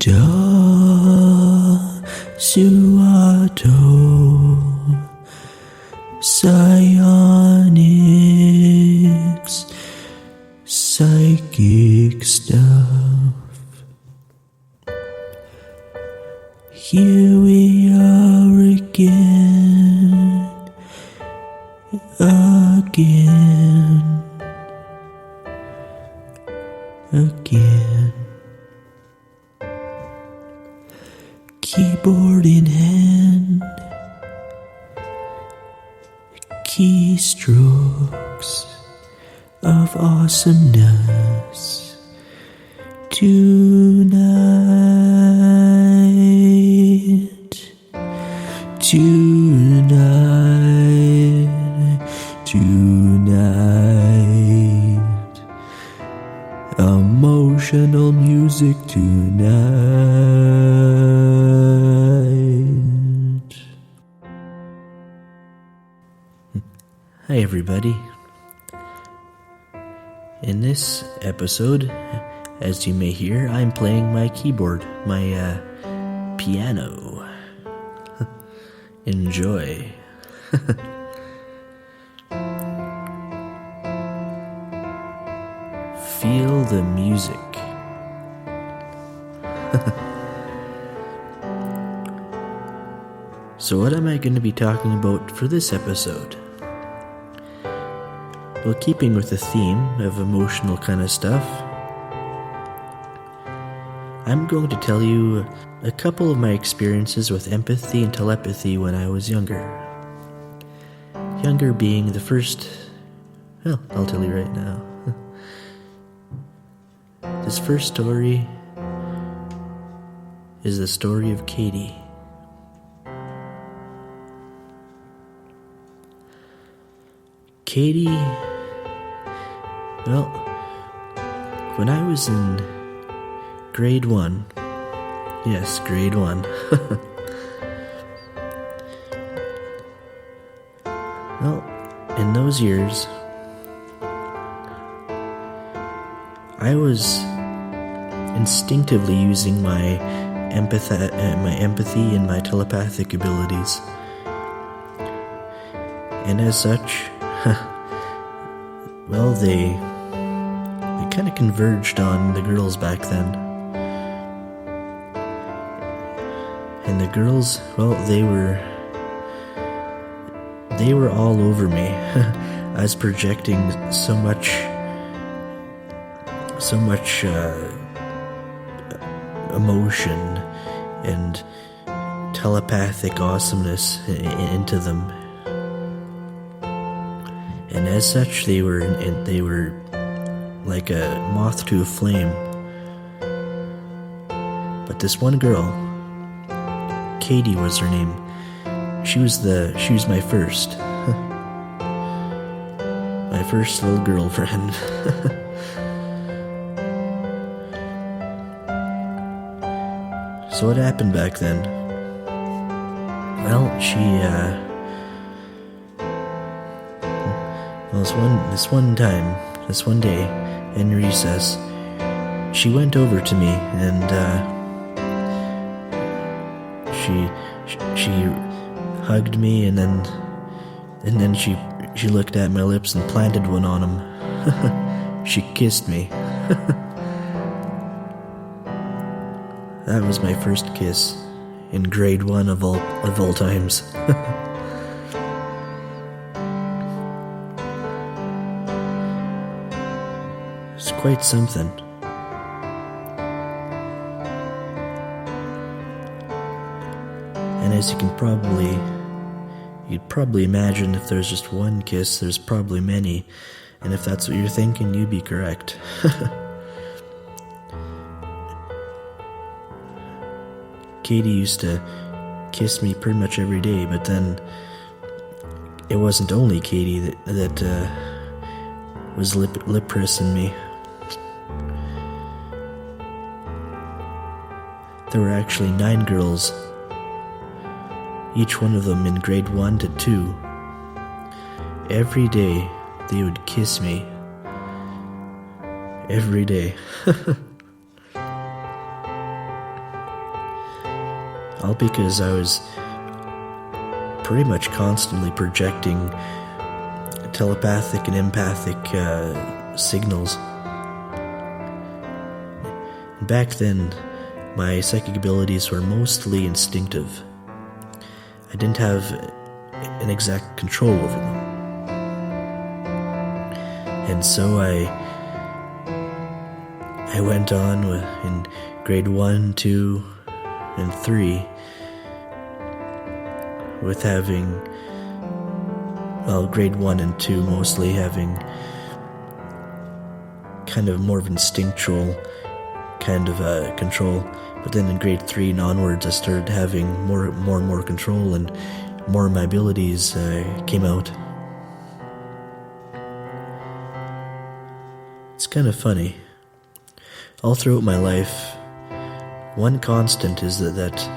Dasuwatto Psionics, psychic stuff. Here we are again. Keyboard in hand, keystrokes of awesomeness tonight. Emotional music tonight. Hi everybody. In this episode, as you may hear, I'm playing my keyboard, my piano. Enjoy. Feel the music. So what am I going to be talking about for this episode? Well, keeping with the theme of emotional kind of stuff, I'm going to tell you a couple of my experiences with empathy and telepathy when I was younger. Younger being the first... Well, I'll tell you right now. This first story is the story of Katie. Katie, well, when I was in grade 1, yes, grade 1, well, in those years, I was instinctively using my empathy and my telepathic abilities. And as such, well, they kind of converged on the girls back then. And the girls, well, they were all over me. I was projecting so much emotion and telepathic awesomeness into them, and as such, they were like a moth to a flame. But this one girl, Katie was her name. She was my first little girlfriend. So what happened back then? Well, this one day in recess, she went over to me and she hugged me, and then she looked at my lips and planted one on them. She kissed me. That was my first kiss in grade 1 of all times. It's quite something. And as you'd probably imagine, if there's just one kiss, there's probably many. And if that's what you're thinking, you'd be correct. Katie used to kiss me pretty much every day, but then it wasn't only Katie that was lip pressing me. There were actually 9 girls, each one of them in grade 1 to 2. Every day they would kiss me. Every day. all because I was pretty much constantly projecting telepathic and empathic signals. Back then, my psychic abilities were mostly instinctive. I didn't have an exact control over them. And so I went on in grade 1, 2, and 3 with having, well, grade 1 and 2 mostly having kind of more of instinctual kind of control. But then in grade 3 and onwards, I started having more and more control, and more of my abilities came out. It's kind of funny. All throughout my life, one constant is that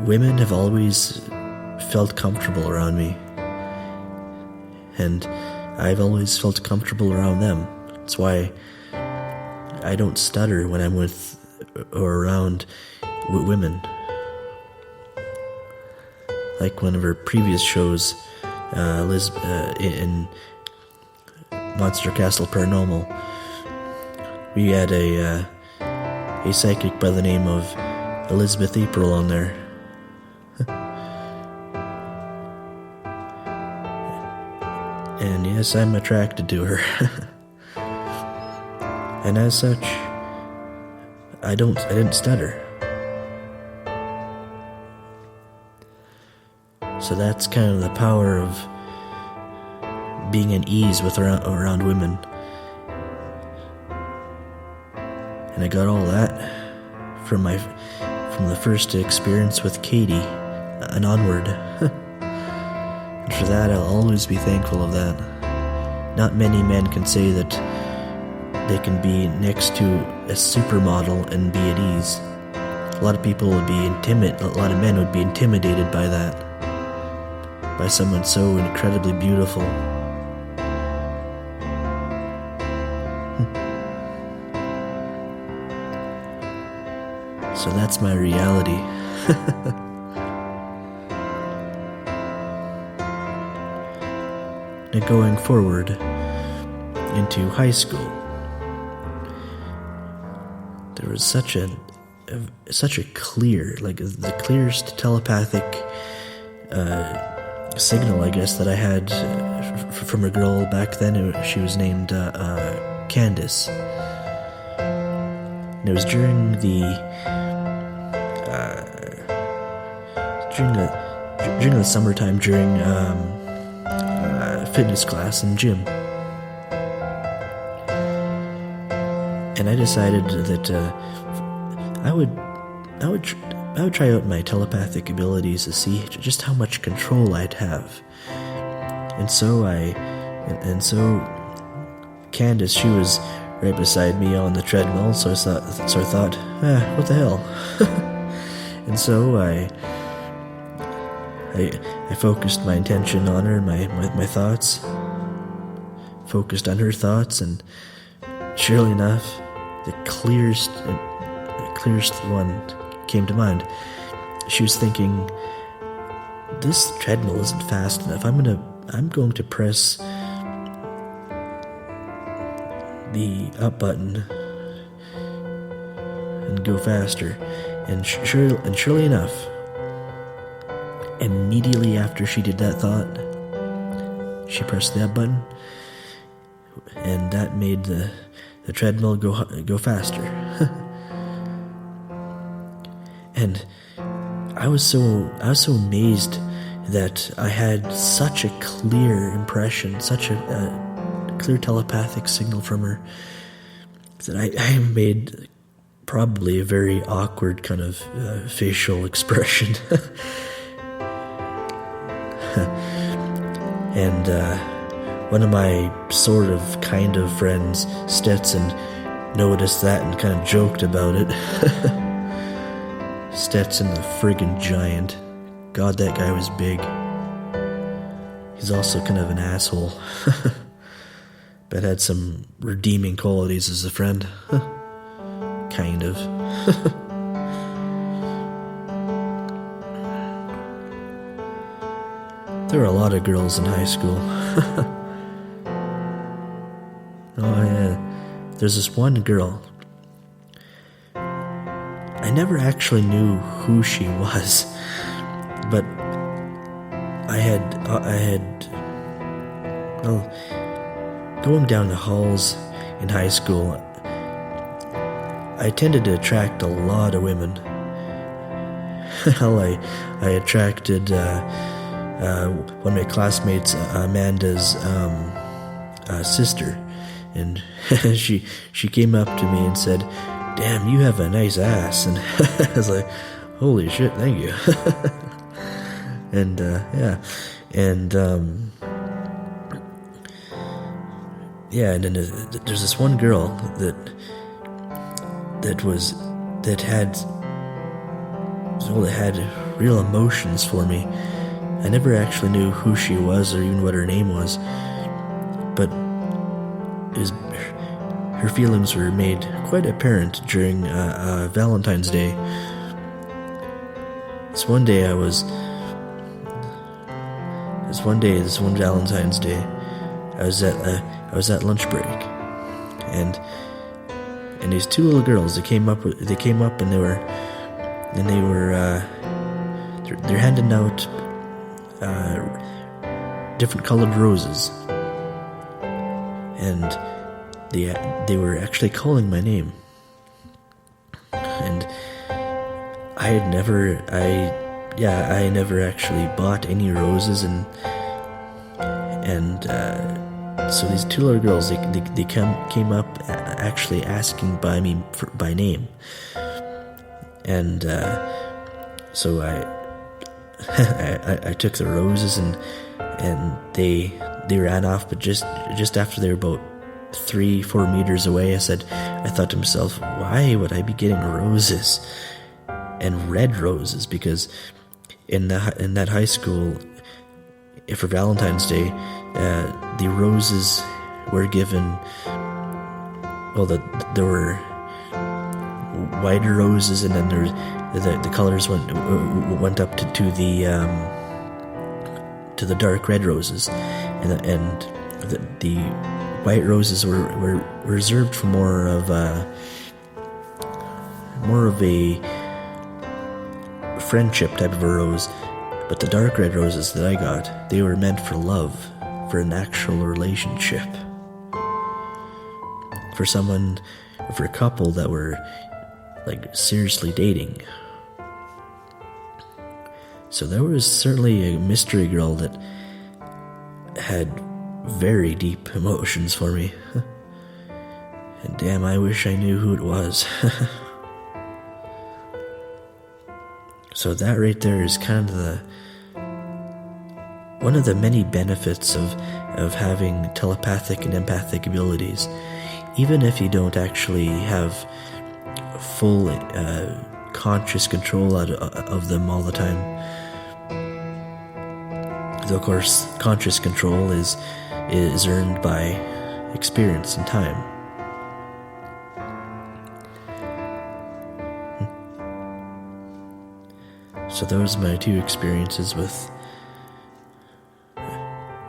women have always felt comfortable around me. And I've always felt comfortable around them. That's why I don't stutter when I'm with or around women. Like one of her previous shows, in Monster Castle Paranormal, we had a psychic by the name of Elizabeth April on there. And yes, I'm attracted to her. And as such, I didn't stutter. So that's kind of the power of being at ease with around women. And I got all that from the first experience with Katie and onward. And for that, I'll always be thankful of that. Not many men can say that they can be next to a supermodel and be at ease. A lot of people would be a lot of men would be intimidated by that. By someone so incredibly beautiful. So that's my reality. Now going forward into high school, there was such a clear, like the clearest telepathic signal, I guess, that I had from a girl back then. She was named Candace. And it was during the summertime, during fitness class in gym. And I decided that I would try out my telepathic abilities to see just how much control I'd have. And so Candace, she was right beside me on the treadmill, so I thought, what the hell? And so I focused my attention on her, my thoughts, focused on her thoughts, and surely enough, the clearest one came to mind. She was thinking, this treadmill isn't fast enough. I'm going to press the up button and go faster. And surely enough, immediately after she did that thought, she pressed the up button, and that made the treadmill go faster. And I was so amazed that I had such a clear impression, such a clear telepathic signal from her, that I made probably a very awkward kind of facial expression. And one of my sort of kind of friends, Stetson, noticed that and kind of joked about it. Stetson, the friggin' giant. God, that guy was big. He's also kind of an asshole. But had some redeeming qualities as a friend. Kind of. There were a lot of girls in high school. Oh yeah, there's this one girl. I never actually knew who she was, but I had, well, going down the halls in high school, I tended to attract a lot of women. Hell, I attracted one of my classmates, Amanda's sister, and she came up to me and said, "Damn, you have a nice ass." And I was like, "Holy shit, thank you." And yeah, and yeah, and then there's this one girl that had real emotions for me. I never actually knew who she was or even what her name was, but her feelings were made quite apparent during Valentine's Day. This one Valentine's Day, I was at lunch break, and these two little girls, they came up and they're handing out different colored roses, and they were actually calling my name, and I never actually bought any roses, and so these two little girls, they came up actually asking by name, and so I took the roses, and they ran off, but just after they were about 3-4 meters away, I thought to myself, why would I be getting roses, and red roses? Because in that high school, for Valentine's Day, the roses were given. Well, there were whiter roses, and then the colors went up to the dark red roses, and the white roses were reserved for more of a friendship type of a rose. But the dark red roses that I got, they were meant for love, for an actual relationship, for a couple that were like seriously dating. So there was certainly a mystery girl that had very deep emotions for me. And damn, I wish I knew who it was. So that right there is kind of one of the many benefits of having telepathic and empathic abilities. Even if you don't actually have full conscious control of them all the time. Though of course, conscious control is earned by experience and time. So those are my two experiences with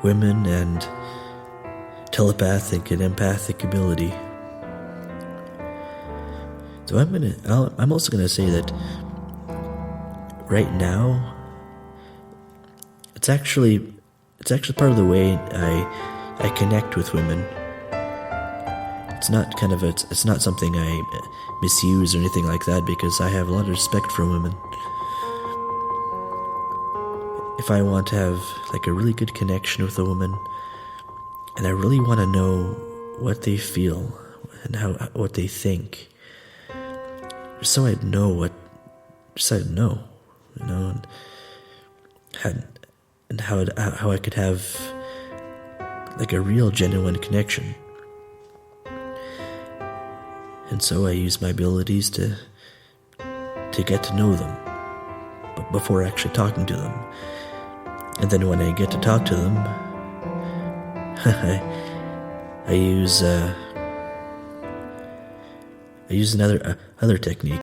women and telepathic and empathic ability. So I'm also gonna say that right now, it's actually part of the way I connect with women. It's not something I misuse or anything like that, because I have a lot of respect for women. If I want to have like a really good connection with a woman, and I really want to know what they feel and what they think, so I'd know, and how I could have like a real genuine connection. And so I use my abilities to get to know them, but before actually talking to them. And then when I get to talk to them, I use another technique.